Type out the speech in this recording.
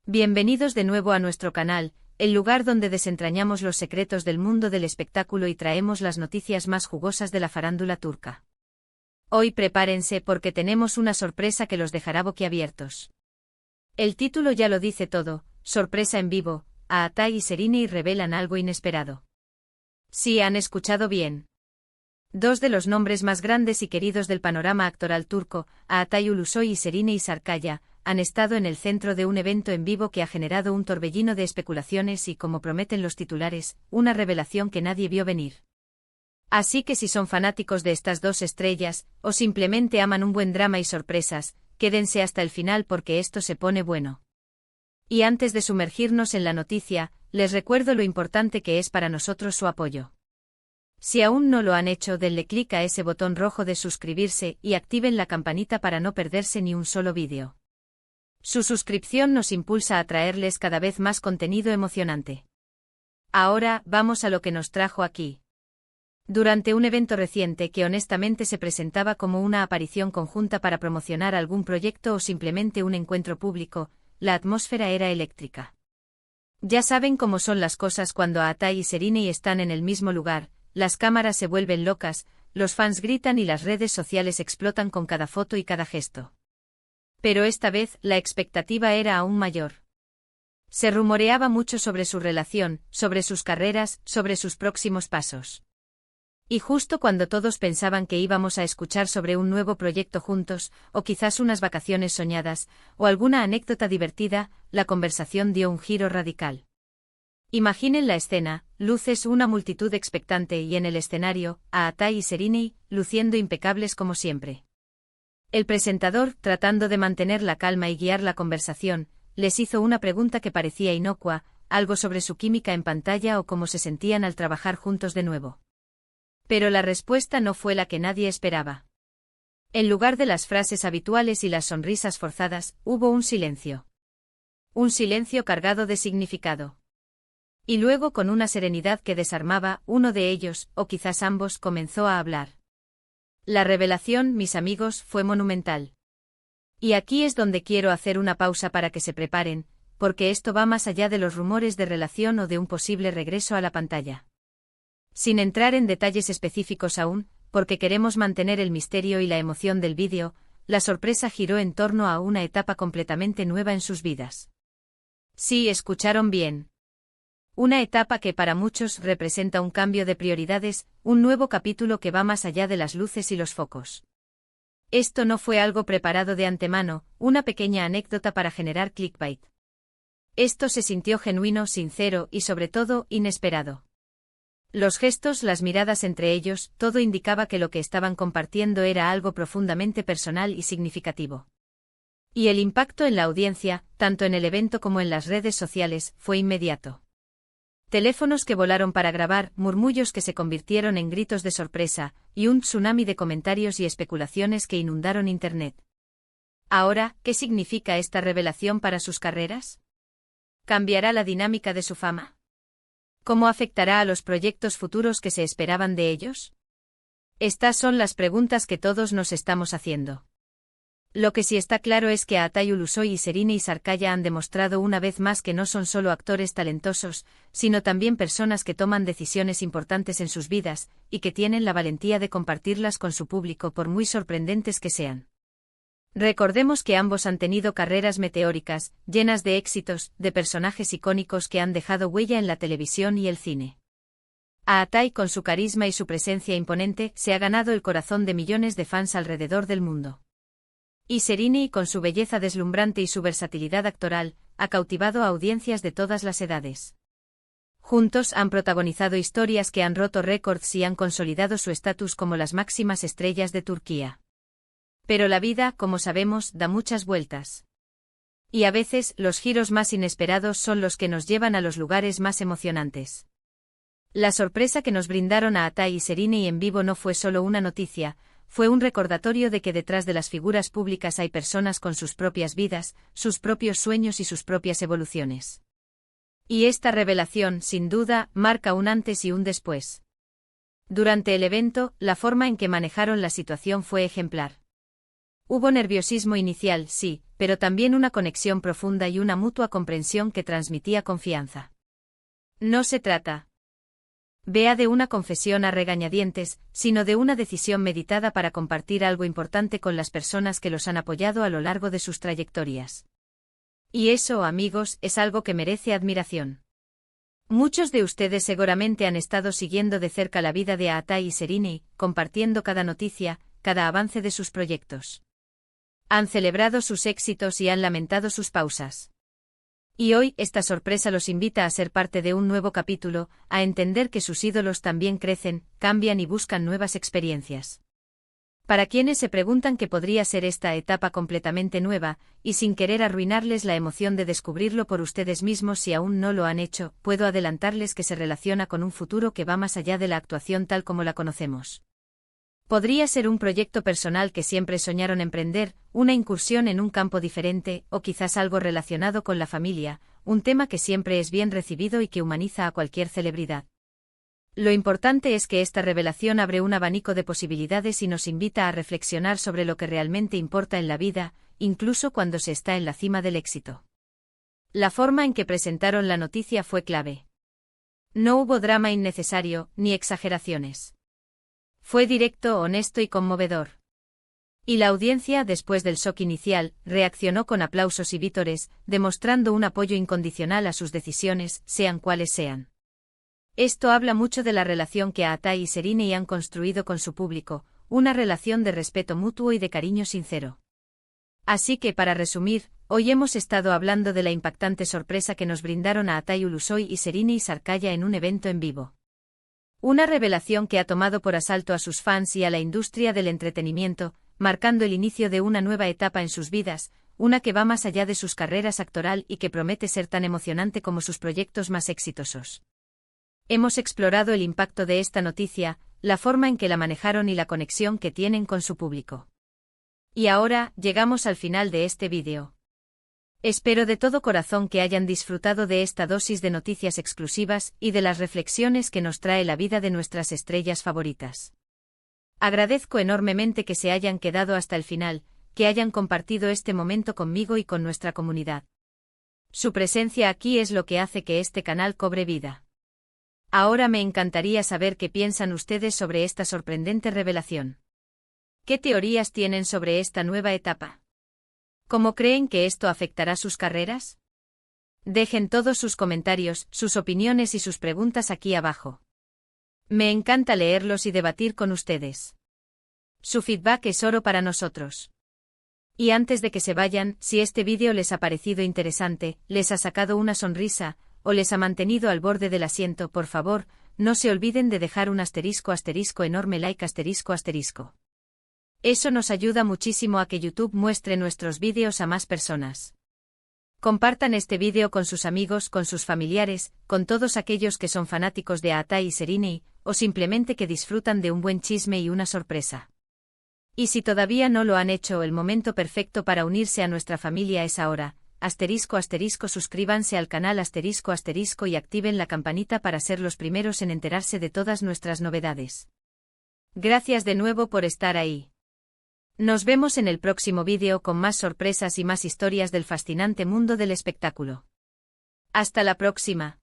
Bienvenidos de nuevo a nuestro canal, el lugar donde desentrañamos los secretos del mundo del espectáculo y traemos las noticias más jugosas de la farándula turca. Hoy prepárense porque tenemos una sorpresa que los dejará boquiabiertos. El título ya lo dice todo, sorpresa en vivo, Ağatay y Serenay revelan algo inesperado. Sí, han escuchado bien. Dos de los nombres más grandes y queridos del panorama actoral turco, Ağatay Ulusoy y Serenay Sarıkaya, han estado en el centro de un evento en vivo que ha generado un torbellino de especulaciones y, como prometen los titulares, una revelación que nadie vio venir. Así que si son fanáticos de estas dos estrellas, o simplemente aman un buen drama y sorpresas, quédense hasta el final porque esto se pone bueno. Y antes de sumergirnos en la noticia, les recuerdo lo importante que es para nosotros su apoyo. Si aún no lo han hecho, denle clic a ese botón rojo de suscribirse y activen la campanita para no perderse ni un solo vídeo. Su suscripción nos impulsa a traerles cada vez más contenido emocionante. Ahora, vamos a lo que nos trajo aquí. Durante un evento reciente que honestamente se presentaba como una aparición conjunta para promocionar algún proyecto o simplemente un encuentro público, la atmósfera era eléctrica. Ya saben cómo son las cosas cuando Ağatay y Serenay están en el mismo lugar, las cámaras se vuelven locas, los fans gritan y las redes sociales explotan con cada foto y cada gesto. Pero esta vez, la expectativa era aún mayor. Se rumoreaba mucho sobre su relación, sobre sus carreras, sobre sus próximos pasos. Y justo cuando todos pensaban que íbamos a escuchar sobre un nuevo proyecto juntos, o quizás unas vacaciones soñadas, o alguna anécdota divertida, la conversación dio un giro radical. Imaginen la escena, luces, una multitud expectante y en el escenario, Ağatay y Serenay, luciendo impecables como siempre. El presentador, tratando de mantener la calma y guiar la conversación, les hizo una pregunta que parecía inocua, algo sobre su química en pantalla o cómo se sentían al trabajar juntos de nuevo. Pero la respuesta no fue la que nadie esperaba. En lugar de las frases habituales y las sonrisas forzadas, hubo un silencio. Un silencio cargado de significado. Y luego, con una serenidad que desarmaba, uno de ellos, o quizás ambos, comenzó a hablar. La revelación, mis amigos, fue monumental. Y aquí es donde quiero hacer una pausa para que se preparen, porque esto va más allá de los rumores de relación o de un posible regreso a la pantalla. Sin entrar en detalles específicos aún, porque queremos mantener el misterio y la emoción del vídeo, la sorpresa giró en torno a una etapa completamente nueva en sus vidas. Sí, escucharon bien. Una etapa que para muchos representa un cambio de prioridades, un nuevo capítulo que va más allá de las luces y los focos. Esto no fue algo preparado de antemano, una pequeña anécdota para generar clickbait. Esto se sintió genuino, sincero y sobre todo, inesperado. Los gestos, las miradas entre ellos, todo indicaba que lo que estaban compartiendo era algo profundamente personal y significativo. Y el impacto en la audiencia, tanto en el evento como en las redes sociales, fue inmediato. Teléfonos que volaron para grabar, murmullos que se convirtieron en gritos de sorpresa, y un tsunami de comentarios y especulaciones que inundaron Internet. Ahora, ¿qué significa esta revelación para sus carreras? ¿Cambiará la dinámica de su fama? ¿Cómo afectará a los proyectos futuros que se esperaban de ellos? Estas son las preguntas que todos nos estamos haciendo. Lo que sí está claro es que Ağatay Ulusoy y Serenay Sarıkaya han demostrado una vez más que no son solo actores talentosos, sino también personas que toman decisiones importantes en sus vidas, y que tienen la valentía de compartirlas con su público por muy sorprendentes que sean. Recordemos que ambos han tenido carreras meteóricas, llenas de éxitos, de personajes icónicos que han dejado huella en la televisión y el cine. Ağatay, con su carisma y su presencia imponente, se ha ganado el corazón de millones de fans alrededor del mundo. Y Serenay, con su belleza deslumbrante y su versatilidad actoral, ha cautivado a audiencias de todas las edades. Juntos han protagonizado historias que han roto récords y han consolidado su estatus como las máximas estrellas de Turquía. Pero la vida, como sabemos, da muchas vueltas. Y a veces, los giros más inesperados son los que nos llevan a los lugares más emocionantes. La sorpresa que nos brindaron Ağatay y Serenay en vivo no fue solo una noticia, fue un recordatorio de que detrás de las figuras públicas hay personas con sus propias vidas, sus propios sueños y sus propias evoluciones. Y esta revelación, sin duda, marca un antes y un después. Durante el evento, la forma en que manejaron la situación fue ejemplar. Hubo nerviosismo inicial, sí, pero también una conexión profunda y una mutua comprensión que transmitía confianza. No se trata, vea, de una confesión a regañadientes, sino de una decisión meditada para compartir algo importante con las personas que los han apoyado a lo largo de sus trayectorias. Y eso, amigos, es algo que merece admiración. Muchos de ustedes seguramente han estado siguiendo de cerca la vida de Aatai y Sereni, compartiendo cada noticia, cada avance de sus proyectos. Han celebrado sus éxitos y han lamentado sus pausas. Y hoy, esta sorpresa los invita a ser parte de un nuevo capítulo, a entender que sus ídolos también crecen, cambian y buscan nuevas experiencias. Para quienes se preguntan qué podría ser esta etapa completamente nueva, y sin querer arruinarles la emoción de descubrirlo por ustedes mismos si aún no lo han hecho, puedo adelantarles que se relaciona con un futuro que va más allá de la actuación tal como la conocemos. Podría ser un proyecto personal que siempre soñaron emprender, una incursión en un campo diferente, o quizás algo relacionado con la familia, un tema que siempre es bien recibido y que humaniza a cualquier celebridad. Lo importante es que esta revelación abre un abanico de posibilidades y nos invita a reflexionar sobre lo que realmente importa en la vida, incluso cuando se está en la cima del éxito. La forma en que presentaron la noticia fue clave. No hubo drama innecesario, ni exageraciones. Fue directo, honesto y conmovedor. Y la audiencia, después del shock inicial, reaccionó con aplausos y vítores, demostrando un apoyo incondicional a sus decisiones, sean cuales sean. Esto habla mucho de la relación que Aatai y Sereni han construido con su público, una relación de respeto mutuo y de cariño sincero. Así que, para resumir, hoy hemos estado hablando de la impactante sorpresa que nos brindaron Aatai Ulusoy y Sereni Sarkaya en un evento en vivo. Una revelación que ha tomado por asalto a sus fans y a la industria del entretenimiento, marcando el inicio de una nueva etapa en sus vidas, una que va más allá de sus carreras actoral y que promete ser tan emocionante como sus proyectos más exitosos. Hemos explorado el impacto de esta noticia, la forma en que la manejaron y la conexión que tienen con su público. Y ahora, llegamos al final de este vídeo. Espero de todo corazón que hayan disfrutado de esta dosis de noticias exclusivas y de las reflexiones que nos trae la vida de nuestras estrellas favoritas. Agradezco enormemente que se hayan quedado hasta el final, que hayan compartido este momento conmigo y con nuestra comunidad. Su presencia aquí es lo que hace que este canal cobre vida. Ahora me encantaría saber qué piensan ustedes sobre esta sorprendente revelación. ¿Qué teorías tienen sobre esta nueva etapa? ¿Cómo creen que esto afectará sus carreras? Dejen todos sus comentarios, sus opiniones y sus preguntas aquí abajo. Me encanta leerlos y debatir con ustedes. Su feedback es oro para nosotros. Y antes de que se vayan, si este vídeo les ha parecido interesante, les ha sacado una sonrisa, o les ha mantenido al borde del asiento, por favor, no se olviden de dejar un asterisco enorme like asterisco. Eso nos ayuda muchísimo a que YouTube muestre nuestros vídeos a más personas. Compartan este vídeo con sus amigos, con sus familiares, con todos aquellos que son fanáticos de Aatai y Sereni, o simplemente que disfrutan de un buen chisme y una sorpresa. Y si todavía no lo han hecho, el momento perfecto para unirse a nuestra familia es ahora. Suscríbanse al canal y activen la campanita para ser los primeros en enterarse de todas nuestras novedades. Gracias de nuevo por estar ahí. Nos vemos en el próximo vídeo con más sorpresas y más historias del fascinante mundo del espectáculo. Hasta la próxima.